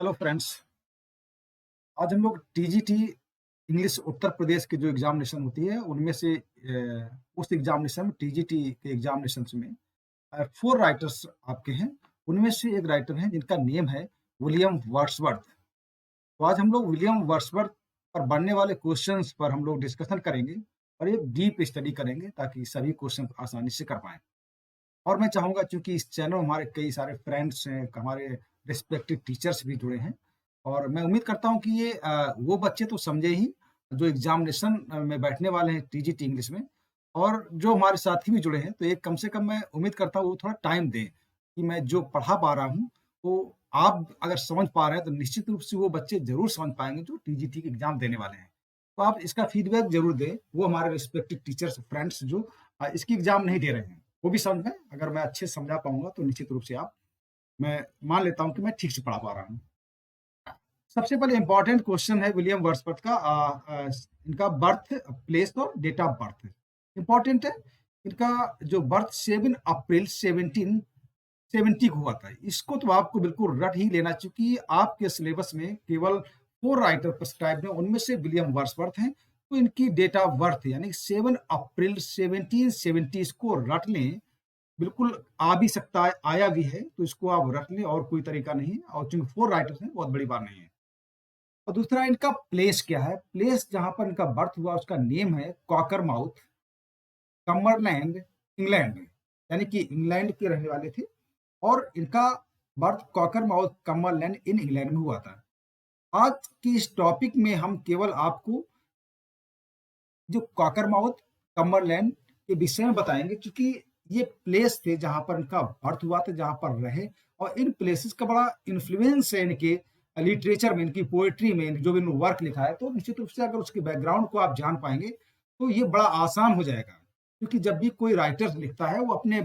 Hello friends. आज हम लोग टीजीटी इंग्लिश उत्तर प्रदेश की जो एग्जामिनेशन होती है उनमें से उस एग्जामिनेशन टीजीटी के एग्जामिनेशन में 4 राइटर्स आपके हैं। उनमें से एक राइटर हैं जिनका नेम है विलियम वर्ड्सवर्थ। तो आज हम लोग विलियम वर्ड्सवर्थ पर बनने वाले क्वेश्चंस पर हम लोग डिस्कशन करेंगे और एक डीप स्टडी करेंगे ताकि सभी क्वेश्चन आसानी से कर पाएँ। और मैं चाहूँगा, चूँकि इस चैनल में हमारे कई सारे फ्रेंड्स हैं, हमारे रिस्पेक्टिव टीचर्स भी जुड़े हैं, और मैं उम्मीद करता हूँ कि ये वो बच्चे तो समझे ही जो एग्ज़ामिनेशन में बैठने वाले हैं टीजीटी इंग्लिश में, और जो हमारे साथी भी जुड़े हैं, तो एक कम से कम मैं उम्मीद करता हूँ वो थोड़ा टाइम दें कि मैं जो पढ़ा पा रहा हूँ, वो आप अगर समझ पा रहे हैं, तो निश्चित रूप से वो बच्चे ज़रूर समझ पाएँगे जो टीजीटी की एग्ज़ाम देने वाले हैं। तो आप इसका फीडबैक ज़रूर दें, वो हमारे रिस्पेक्टिव टीचर्स, फ्रेंड्स जो इसकी एग्ज़ाम नहीं दे रहे हैं। वो भी समझ में, अगर मैं अच्छे से समझा पाऊँगा तो निश्चित रूप से आप मैं मान लेता हूँ कि मैं ठीक से पढ़ा पा रहा हूँ। सबसे पहले इम्पोर्टेंट क्वेश्चन है विलियम वर्ड्सवर्थ का, इनका बर्थ प्लेस और डेट ऑफ बर्थ इम्पोर्टेंट है। इनका जो बर्थ 7 अप्रैल 1770 को हुआ था। इसको तो आपको बिल्कुल रट ही लेना, चूँकि आपके सिलेबस में केवल 4 राइटर प्रिस्क्राइब्ड हैं, उनमें से विलियम वर्ड्सवर्थ हैं। तो इनकी डेट ऑफ बर्थ यानी 7 अप्रैल 1770, इसको रट लें। बिल्कुल आ भी सकता है, आया भी है, तो इसको आप रख लें और कोई तरीका नहीं है, और चूँकि 4 राइटर्स हैं, बहुत बड़ी बात नहीं है। और दूसरा इनका प्लेस क्या है? प्लेस जहाँ पर इनका बर्थ हुआ उसका नेम है कॉकरमाउथ, कम्बरलैंड, इंग्लैंड, यानी कि इंग्लैंड के रहने वाले थे, और इनका बर्थ कॉकरमाउथ, कम्बरलैंड इन इंग्लैंड में हुआ था। आज की इस टॉपिक में हम केवल आपको जो कॉकरमाउथ, कम्बरलैंड के विषय में बताएँगे, क्योंकि ये प्लेस थे जहाँ पर इनका बर्थ हुआ था, जहाँ पर रहे, और इन प्लेसेस का बड़ा इन्फ्लुएंस है इनके लिटरेचर में, इनकी पोएट्री में, जो भी इन्होंने वर्क लिखा है। तो निश्चित रूप से अगर उसके बैकग्राउंड को आप जान पाएँगे, तो ये बड़ा आसान हो जाएगा। क्योंकि जब भी कोई राइटर लिखता है, वो अपने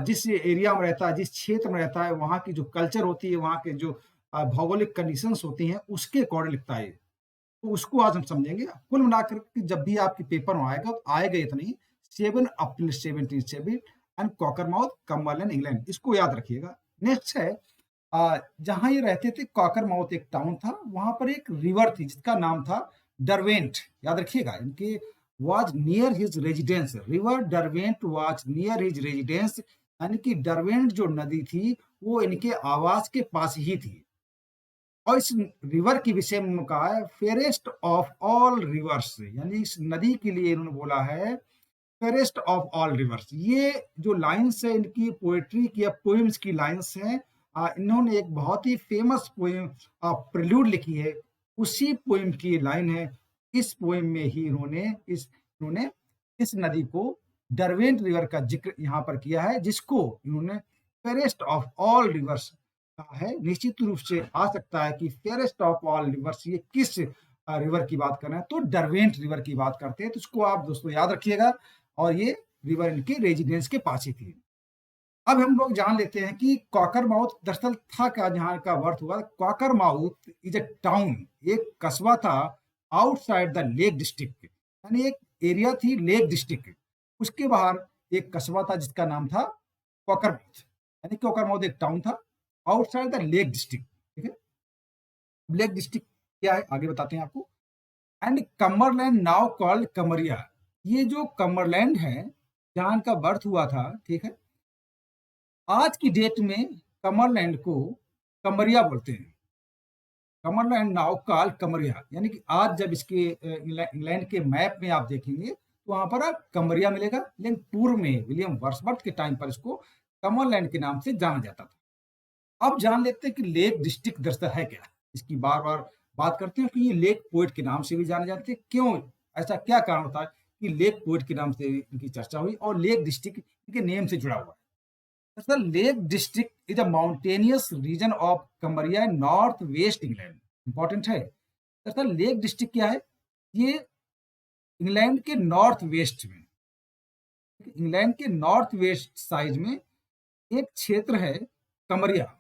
जिस एरिया में रहता है, जिस क्षेत्र में रहता है, वहाँ की जो कल्चर होती है, वहाँ के जो भौगोलिक कंडीशंस होती हैं, उसके अकॉर्डिंग लिखता है। तो उसको आज हम समझेंगे। कुल मिलाकर के जब भी आपके पेपर में आएगा, तो आएगा इतना ही, 7 अप्रैल 1770 एंड कॉकरमाउथ, कम्बरलैंड, इंग्लैंड, इसको याद रखिएगा। नेक्स्ट है, जहाँ ये रहते थे, कॉकरमाउथ एक टाउन था, वहाँ पर एक रिवर थी जिसका नाम था डरवेंट। याद रखिएगा, इनके was near his residence, river Derwent was near his residence, यानी कि डरवेंट जो नदी थी वो इनके आवास के पास ही थी। और इस रिवर के विषय में कहा है फेयरेस्ट ऑफ ऑल रिवर्स, यानी इस नदी के लिए इन्होंने बोला है फेयरेस्ट ऑफ ऑल रिवर्स। ये जो लाइन्स है इनकी पोएट्री की या पोएम्स की लाइन्स हैं। इन्होंने एक बहुत ही फेमस पोएम प्रिल्यूड लिखी है, उसी पोएम की लाइन है। इस पोएम में ही इन्होंने इस नदी को, डरवेंट रिवर का जिक्र यहाँ पर किया है, जिसको इन्होंने फेयरेस्ट ऑफ ऑल रिवर्स कहा है। निश्चित रूप से आ सकता है कि फेयरेस्ट ऑफ ऑल रिवर्स ये किस रिवर की बात कर रहे हैं, तो डरवेंट रिवर की बात करते हैं। तो इसको आप दोस्तों याद रखिएगा, और ये रिवर इनके रेजिडेंस के पास ही थी। अब हम लोग जान लेते हैं कि कॉकरमाउथ दरअसल था क्या, जहाँ का बर्थ हुआ। कॉकरमाउथ इज अ टाउन, एक कस्बा था, आउटसाइड द लेक डिस्ट्रिक्ट, यानी एक एरिया थी लेक डिस्ट्रिक्ट, उसके बाहर एक कस्बा था जिसका नाम था कॉकरमाउथ, यानी कॉकरमाउथ एक टाउन था आउटसाइड द लेक डिस्ट्रिक्ट। ठीक है, लेक डिस्ट्रिक्ट क्या है आगे बताते हैं आपको। एंड कम्बरलैंड नाउ कॉल्ड कमरिया, ये जो कम्बरलैंड है जहाँ इनका बर्थ हुआ था, ठीक है, आज की डेट में कमरलैंड को कमरिया बोलते हैं। कमरलैंड नाउ कॉल्ड कमरिया, यानी कि आज जब इसके इंग्लैंड के मैप में आप देखेंगे तो वहां पर आप कमरिया मिलेगा, लेकिन पूर्व में विलियम वर्ड्सवर्थ के टाइम पर इसको कमरलैंड के नाम से जाना जाता था। अब जान लेते हैं कि लेक डिस्ट्रिक्ट दरअसल है क्या। इसकी बार बार बात करते हैं कि ये लेक पोएट के नाम से भी जाने जाते हैं। क्यों, ऐसा क्या कारण होता है कि लेक पोएट के नाम से इनकी चर्चा हुई और लेक डिस्ट्रिक्ट इनके नेम से जुड़ा हुआ है। दरअसल lake district is a mountainous region of कमरिया, नॉर्थ वेस्ट इंग्लैंड। इंपॉर्टेंट है, दरअसल लेक डिस्ट्रिक्ट क्या है, ये इंग्लैंड के नॉर्थ वेस्ट में, इंग्लैंड के नॉर्थ वेस्ट साइड में एक क्षेत्र है कमरिया।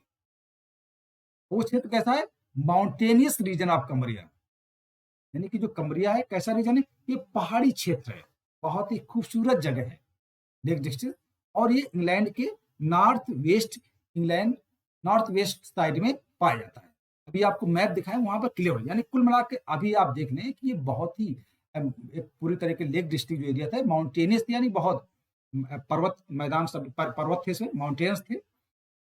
वो क्षेत्र कैसा है, माउंटेनियस रीजन ऑफ कमरिया, यानी कि जो कमरिया है कैसा रीजन है, ये पहाड़ी क्षेत्र है, बहुत ही खूबसूरत जगह है लेक डिस्ट्रिक्ट। और ये इंग्लैंड के north west, England north west side में पाया जाता है। अभी आपको मैप दिखाएं वहां पर क्लियर हो, यानी कुल मिला के अभी आप देख लें कि ये बहुत ही एक पूरी तरह के लेक डिस्ट्रिक्ट जो एरिया था माउंटेनियस थे, यानी बहुत पर्वत मैदान सब पर्वत थे, इसमें माउंटेन्स थे।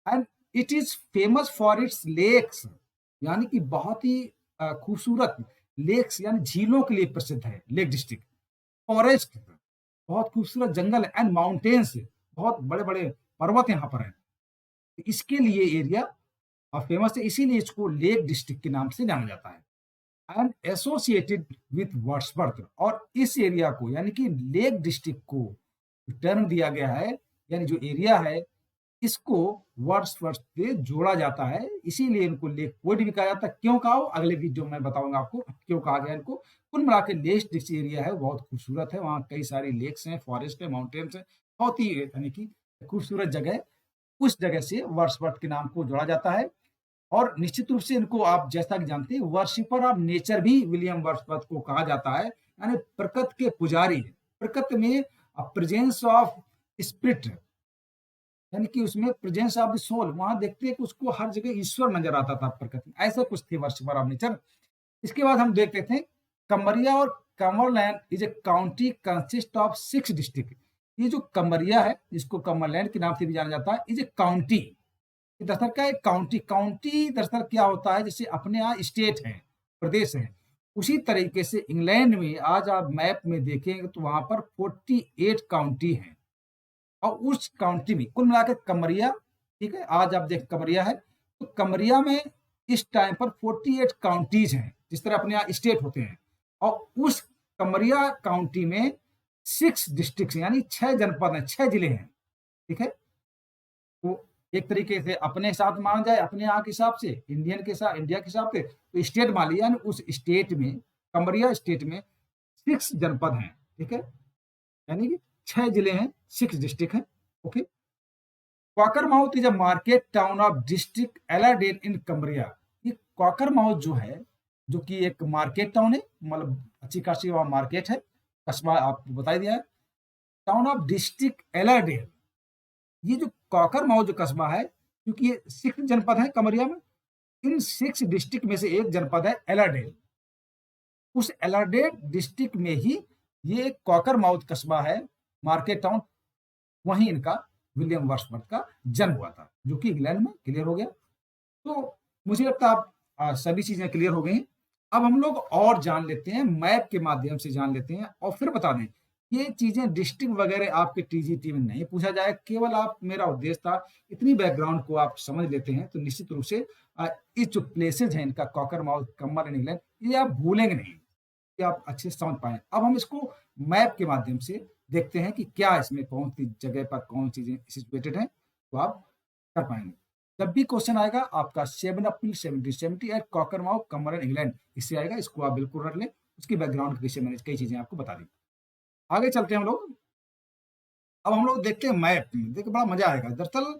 And it is famous for its lakes, यानी कि बहुत ही खूबसूरत लेक्स यानी झीलों के लिए प्रसिद्ध है लेक डिस्ट्रिक्ट। फॉरेस्ट, बहुत खूबसूरत जंगल है, एंड माउंटेन्स, बहुत बड़े बड़े पर्वत यहाँ पर हैं। इसके लिए एरिया फेमस है, इसीलिए इसको लेक डिस्ट्रिक्ट के नाम से जाना जाता है। एंड एसोसिएटेड विथ वर्ड्सवर्थ, और इस एरिया को यानी कि लेक डिस्ट्रिक्ट को टर्म दिया गया है, यानी जो एरिया है इसको वर्ड्सवर्थ से जोड़ा जाता है, इसीलिए इनको लेक पोएट भी कहा जाता है। क्यों कहा, अगले वीडियो में बताऊंगा आपको क्यों कहा गया इनको। कुल मिला के लेक डिस्ट्रिक्ट एरिया है बहुत खूबसूरत है, वहाँ कई सारी लेक्स हैं, फॉरेस्ट है, माउंटेन्स है, बहुत ही यानी कि खूबसूरत जगह है। उस जगह से वर्ड्सवर्थ के नाम को जोड़ा जाता है। और निश्चित रूप से इनको आप जैसा कि जानते हैं वर्शिपर ऑफ नेचर भी विलियम वर्ड्सवर्थ को कहा जाता है, यानी प्रकृति के पुजारी। प्रकृति में प्रेजेंस ऑफ स्पिरिट, यानी कि उसमें प्रेजेंस ऑफ द सोल, वहां देखते हैं कि उसको हर जगह ईश्वर नजर आता था प्रकृति में, ऐसा कुछ थी वर्शिपर ऑफ नेचर। इसके बाद हम देखते थे कमरिया और Cumberland is a county consist of 6 district. ये जो कमरिया है जिसको कमरलैंड के नाम से भी जाना जाता है, इज ए काउंटी, दरअसल क्या है काउंटी। काउंटी दरअसल क्या होता है, जैसे अपने यहाँ स्टेट है, प्रदेश है, उसी तरीके से इंग्लैंड में आज आप मैप में देखेंगे तो वहां पर 48 काउंटी हैं। और उस काउंटी में कुल मिलाकर कमरिया, ठीक है, आज आप देख कमरिया है, तो कमरिया में इस टाइम पर 48 काउंटीज हैं, जिस तरह अपने यहाँ स्टेट होते हैं। और उस कमरिया काउंटी में 6 डिस्ट्रिक्ट यानी 6 जनपद हैं, 6 जिले हैं, ठीक है। तो एक तरीके से अपने साथ माना जाए, अपने यहाँ के हिसाब से, इंडियन के साथ, इंडिया के हिसाब से तो स्टेट मान लिया, यानी उस स्टेट में, कमरिया स्टेट में 6 जनपद हैं, ठीक है, यानी कि 6 जिले हैं, 6 डिस्ट्रिक्ट हैं। Okay, Cockermouth is a market town of district Allerdale in Cumbria. ये क्वाकरमाउथ जो है, जो कि एक मार्केट टाउन है, मतलब अच्छी खासी वहाँ मार्केट है, कस्बा आपको बता दिया है। टाउन ऑफ डिस्ट्रिक्ट एलाडेन, ये जो कॉकरमाउथ जो कस्बा है, क्योंकि ये 6 जनपद है कमरिया में, इन 6 डिस्ट्रिक्ट में से एक जनपद है एलाडेन। उस एलाडेन डिस्ट्रिक्ट में ही ये कॉकरमाउथ कस्बा है, मार्केट टाउन, वहीं इनका विलियम वर्ड्सवर्थ का जन्म हुआ था, जो कि इंग्लैंड में। क्लियर हो गया? तो मुझे लगता है आप सभी चीजें क्लियर हो गई। अब हम लोग और जान लेते हैं, मैप के माध्यम से जान लेते हैं, और फिर बता दें ये चीजें डिस्ट्रिक्ट वगैरह आपके टीजीटी में नहीं पूछा जाए, केवल आप, मेरा उद्देश्य था इतनी बैकग्राउंड को आप समझ लेते हैं तो निश्चित रूप से इस जो प्लेसेज हैं इनका, कॉकरमाउथ, कमर एंड इंग्लैंड, ये आप भूलेंगे नहीं, कि आप अच्छे से समझ पाए। अब हम इसको मैप के माध्यम से देखते हैं कि क्या इसमें कौन सी जगह पर कौन चीजें सिचुएटेड हैं, तो आप कर पाएंगे। जब भी क्वेश्चन आएगा आपका 7 अप्रैल 1770 एट कॉकरमाउथ, कमर इंग्लैंड, इससे आएगा, इसको आप बिल्कुल रख लें। उसकी बैकग्राउंड के विषय मैंने कई चीजें आपको बता दी। आगे चलते हैं हम लोग। अब हम लोग देखते हैं मैप में, देखिए बड़ा मजा आएगा। दरअसल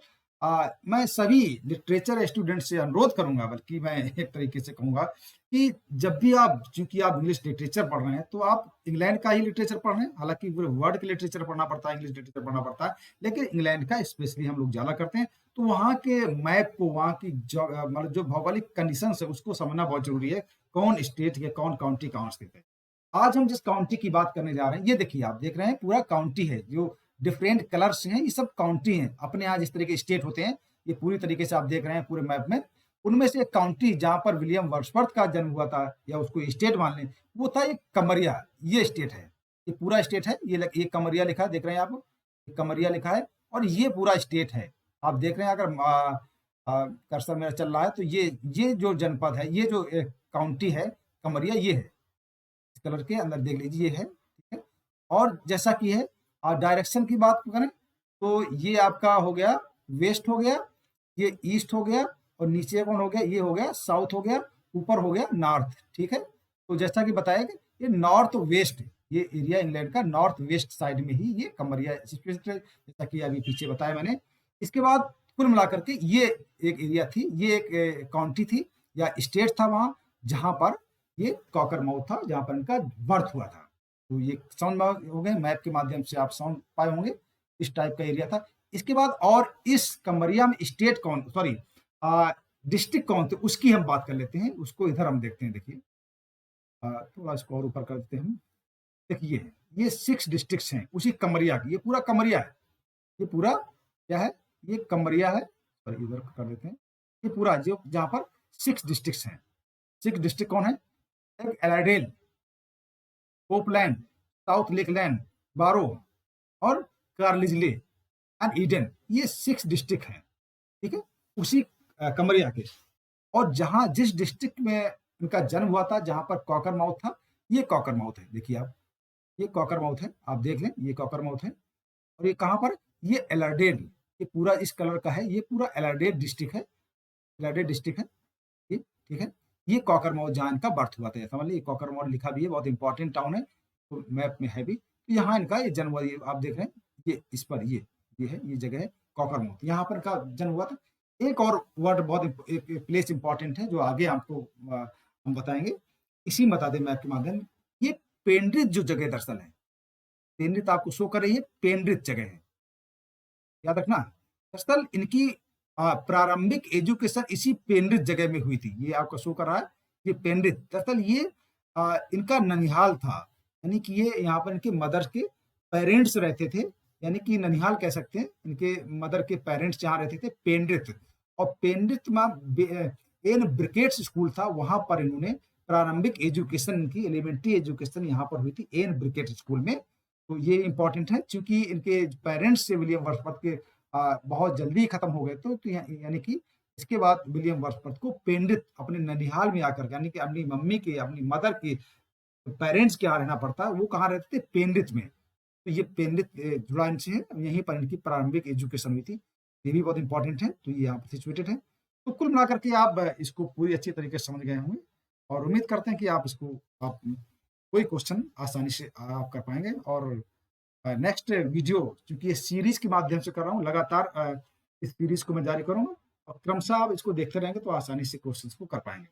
मैं सभी लिटरेचर स्टूडेंट से अनुरोध करूंगा, बल्कि मैं एक तरीके से कहूंगा कि जब भी आप, चूंकि आप इंग्लिश लिटरेचर पढ़ रहे हैं, तो आप इंग्लैंड का ही लिटरेचर पढ़ रहे हैं, हालांकि पूरे वर्ल्ड के लिटरेचर पढ़ना पड़ता है, इंग्लिश लिटरेचर पढ़ना पड़ता है, लेकिन इंग्लैंड का स्पेशली हम लोग ज्यादा करते हैं। तो वहाँ के मैप को, वहाँ की मतलब जो भौगोलिक कंडीशन है उसको समझना बहुत जरूरी है, कौन स्टेट है, कौन काउंटी कहाँ स्थित है। आज हम जिस काउंटी की बात करने जा रहे हैं, ये देखिए, आप देख रहे हैं पूरा काउंटी है, जो डिफरेंट कलर्स हैं ये सब काउंटी हैं। अपने यहाँ जिस तरह के स्टेट होते हैं, ये पूरी तरीके से आप देख रहे हैं पूरे मैप में, उनमें से एक काउंटी जहां पर विलियम वर्ड्सवर्थ का जन्म हुआ था, या उसको स्टेट मान लें, वो था ये कमरिया। ये स्टेट है, ये पूरा स्टेट है, ये कमरिया लिखा है, देख रहे हैं आप, ये कमरिया लिखा है, और ये पूरा स्टेट है। आप देख रहे हैं, अगर कर्सर मेरा चल रहा है तो ये जो जनपद है, ये जो काउंटी है कमरिया, ये है, इस कलर के अंदर देख लीजिए, ये है, ठीक है। और जैसा कि है, डायरेक्शन की बात करें तो ये आपका हो गया वेस्ट हो गया, ये ईस्ट हो गया, और नीचे कौन हो गया, ये हो गया साउथ हो गया, ऊपर हो गया नॉर्थ, ठीक है। तो जैसा कि बताया कि ये नॉर्थ वेस्ट, ये एरिया इंग्लैंड का नॉर्थ वेस्ट साइड में ही ये कमरिया सिचुएटेड है, जैसा कि अभी पीछे बताया मैंने। इसके बाद कुल मिलाकर के ये एक एरिया थी, ये एक काउंटी थी या स्टेट था वहां, जहां पर ये कॉकरमाउथ था, जहां पर इनका बर्थ हुआ था। तो ये समझ हो गए, मैप के माध्यम से आप समझ पाए होंगे, इस टाइप का एरिया था। इसके बाद और इस कमरिया में स्टेट कौन, सॉरी, डिस्ट्रिक्ट कौन थे उसकी हम बात कर लेते हैं, उसको इधर हम देखते हैं। देखिए थोड़ा इसको और ऊपर कर देते हैं हम। देखिए ये 6 डिस्ट्रिक्ट्स हैं उसी कमरिया की, ये पूरा कमरिया है, ये पूरा क्या है, ये कमरिया है। और इधर कर देते हैं, ये पूरा जो जहाँ पर 6 डिस्ट्रिक्ट्स हैं। 6 डिस्ट्रिक्ट कौन है? एक एलाडेल, कोपलैंड, साउथ लेकलैंड, बारो और कार्लिजले एंड ईडन, ये 6 डिस्ट्रिक्ट हैं, ठीक है, उसी कमरिया के। और जहाँ जिस डिस्ट्रिक्ट में इनका जन्म हुआ था, जहाँ पर कॉकरमाउथ था, ये कॉकरमाउथ है। देखिए आप, ये कॉकरमाउथ है, आप देख लें, ये कॉकरमाउथ है। और ये कहाँ पर? ये एलाडेल, ये पूरा इस कलर का है, ये पूरा एलाडेल डिस्ट्रिक्ट है, एलाडेल डिस्ट्रिक्ट है ये, ठीक है। ये कॉकरमाउथ जहाँ इनका बर्थ हुआ था, समझ लीजिए कॉकरमाउथ लिखा भी है, बहुत इंपॉर्टेंट टाउन है, तो मैप में है भी। तो यहाँ इनका ये जन्म हुआ, ये आप देख रहे हैं, ये इस पर ये है, ये जगह है कॉकरमाउथ, यहाँ पर इनका जन्म हुआ था। एक और वर्ड बहुत एक प्लेस इंपॉर्टेंट है जो आगे आपको हम बताएंगे, इसी में बता दें मैप के माध्यम। ये पेंड्रिथ जो जगह दरअसल है, पेंड्रिथ आपको शो कर रही है, पेंड्रिथ जगह है, याद रखना। दरअसल इनकी प्रारंभिक एजुकेशन इसी पेंड्रिथ जगह में हुई थी, ये आपको शो कर रहा है, ये पेंड्रिथ। दरअसल ये इनका ननिहाल था, यानी कि ये यहाँ पर इनके मदर के पेरेंट्स रहते थे, यानी कि ननिहाल कह सकते हैं, इनके मदर के पेरेंट्स जहाँ रहते थे पेंड्रिथ। और पेंड्रिथ में एन ब्रिकेट्स स्कूल था, वहां पर इन्होंने प्रारंभिक एजुकेशन, इनकी एलिमेंट्री एजुकेशन यहाँ पर हुई थी, एन ब्रिकेट स्कूल में। तो ये इंपॉर्टेंट है, क्योंकि इनके पेरेंट्स से विलियम वर्ड्सवर्थ के बहुत जल्दी खत्म हो गए, तो यानी कि इसके बाद विलियम वर्ड्सवर्थ को पेंड्रिथ अपने ननिहाल में आकर, यानी कि अपनी मम्मी के, अपनी मदर के पेरेंट्स के यहाँ रहना पड़ता है, वो कहाँ रहते थे? पेंड्रिथ में। तो ये पेंड्रिथ जुड़ा इनसे है, यहीं पर इनकी प्रारंभिक एजुकेशन हुई थी, ये भी बहुत इंपॉर्टेंट है, तो ये यहाँ पर सिचुएटेड है। तो कुल मिलाकर के आप इसको पूरी अच्छी तरीके से समझ गए होंगे, और उम्मीद करते हैं कि आप इसको आप कोई क्वेश्चन आसानी से आप कर पाएंगे। और नेक्स्ट वीडियो, क्योंकि ये सीरीज के माध्यम से कर रहा हूँ, लगातार इस सीरीज को मैं जारी करूंगा, और क्रमशः आप इसको देखते रहेंगे तो आसानी से क्वेश्चंस को कर पाएंगे।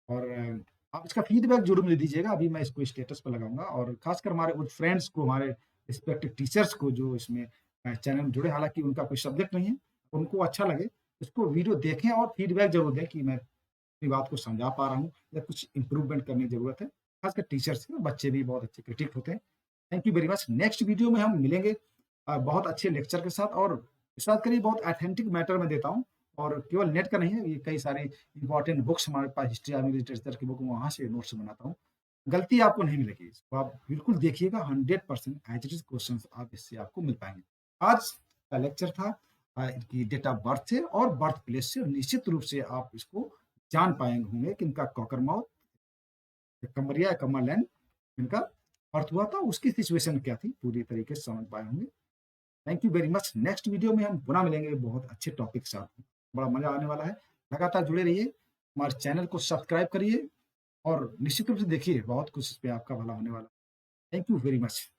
और आप इसका फीडबैक जरूर मुझे दीजिएगा, अभी मैं इसको स्टेटस पर लगाऊंगा, और खासकर हमारे उन फ्रेंड्स को, हमारे रिस्पेक्टिव टीचर्स को जो इसमें चैनल में जुड़े, हालांकि उनका कोई सब्जेक्ट नहीं है, उनको अच्छा लगे इसको वीडियो देखें और फीडबैक जरूर दें कि मैं अपनी बात को समझा पा रहा हूँ या कुछ इंप्रूवमेंट करने की जरूरत है। खासकर टीचर्स के, बच्चे भी बहुत अच्छे क्रिटिक होते हैं। Thank you very much. Next video में हम मिलेंगे बहुत अच्छे लेक्चर के साथ, और विश्वास करिए बहुत ऑथेंटिक मैटर में देता हूँ, और केवल नेट का नहीं है, ये कई सारे इंपॉर्टेंट बुक्स हमारे पास, हिस्ट्री आर्मी लिटरेचर की बुक, वहाँ से नोट्स बनाता हूँ। गलती आपको नहीं मिलेगी, इसको आप बिल्कुल देखिएगा, 100% एज इट इज क्वेश्चन आप इससे आपको मिल पाएंगे। आज का लेक्चर था इनकी डेट ऑफ बर्थ से और बर्थ प्लेस से, निश्चित रूप से आप इसको जान पाएंगे होंगे कि इनका कॉकरमाउथ, कमरिया, कमरलैंड इनका अर्थ हुआ था, उसकी सिचुएशन क्या थी, पूरी तरीके से समझ पाए होंगे। Thank you very much. Next video में हम पुनः मिलेंगे बहुत अच्छे टॉपिक के साथ, बड़ा मजा आने वाला है। लगातार जुड़े रहिए, हमारे चैनल को सब्सक्राइब करिए, और निश्चित रूप से देखिए, बहुत कुछ इस पे आपका भला होने वाला है। Thank you very much.